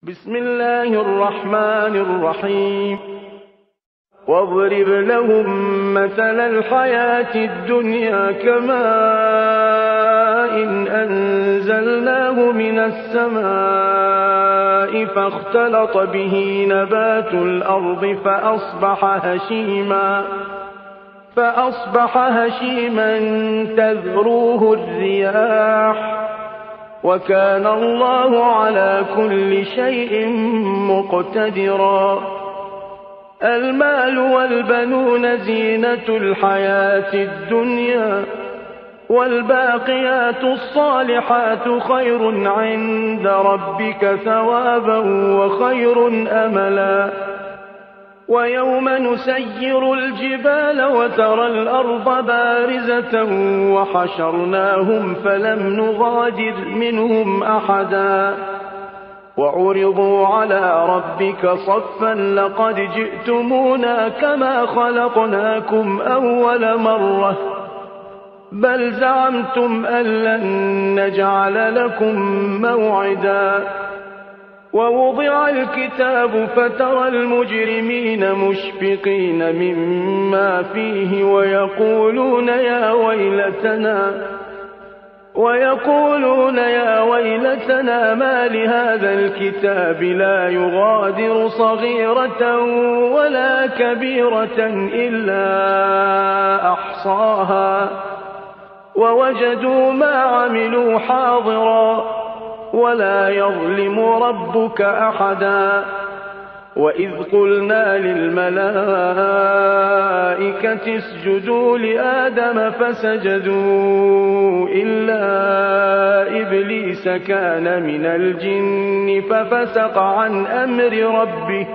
بسم الله الرحمن الرحيم واضرب لهم مثل الحياة الدنيا كماء أنزلناه من السماء فاختلط به نبات الأرض فأصبح هشيما تذروه الرياح وكان الله على كل شيء مقتدرا. المال والبنون زينة الحياة الدنيا والباقيات الصالحات خير عند ربك ثوابا وخير أملا. ويوم نسير الجبال وترى الأرض بارزة وحشرناهم فلم نغادر منهم أحدا وعرضوا على ربك صفا لقد جئتمونا كما خلقناكم أول مرة بل زعمتم أن لن نجعل لكم موعدا. ووضع الكتاب فترى المجرمين مشفقين مما فيه ويقولون يا ويلتنا ما لهذا الكتاب لا يغادر صغيرة ولا كبيرة إلا أحصاها ووجدوا ما عملوا حاضرا ولا يظلم ربك أحدا. وإذ قلنا للملائكة اسجدوا لآدم فسجدوا إلا إبليس كان من الجن ففسق عن أمر ربه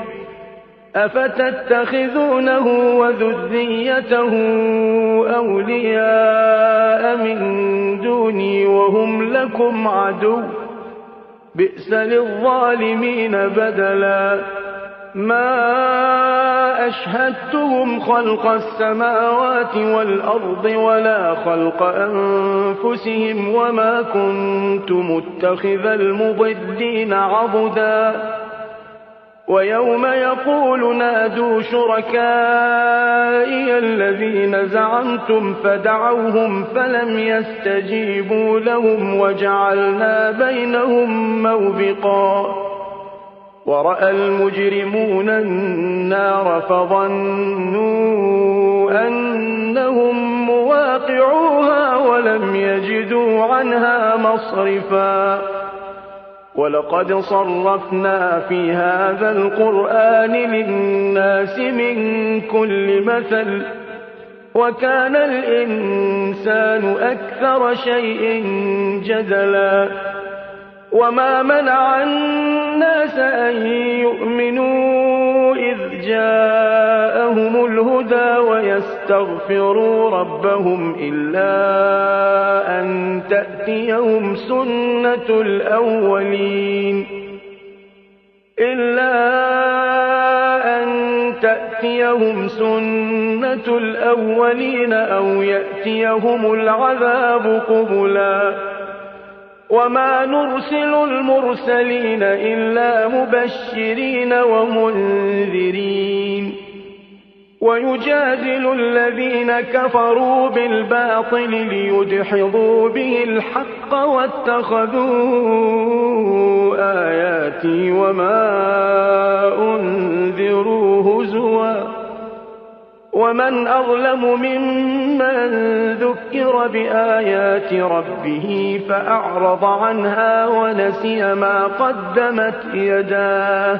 أفتتخذونه وذريته أولياء من دوني وهم لكم عدو بئس للظالمين بدلا. ما أشهدتهم خلق السماوات والأرض ولا خلق أنفسهم وما كنت متخذ المضلين عضدا. ويوم يقول نادوا شركائي الذين زعمتم فدعوهم فلم يستجيبوا لهم وجعلنا بينهم موبقا. ورأى المجرمون النار فظنوا أنهم مواقعوها ولم يجدوا عنها مصرفا. ولقد صرفنا في هذا القرآن للناس من كل مثل وكان الإنسان أكثر شيء جدلا. وما منع الناس أن يؤمنوا إذ جاءهم الهدى ويستغفروا ربهم إلا أن تأتيهم سنة الأولين أو يأتيهم العذاب قبلا. وما نرسل المرسلين إلا مبشرين ومنذرين ويجادل الذين كفروا بالباطل ليدحضوا به الحق واتخذوا آياتي وما أنذروا هزوا. ومن أظلم ممن ذكر بآيات ربه فأعرض عنها ونسي ما قدمت يداه.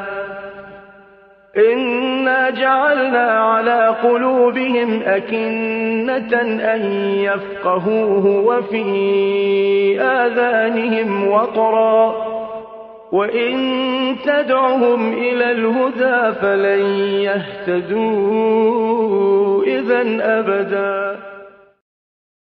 إنا جعلنا على قلوبهم أكنة أن يفقهوه وفي آذانهم وقرا وإن تدعهم إلى الهدى فلن يهتدوا إذا أبدا.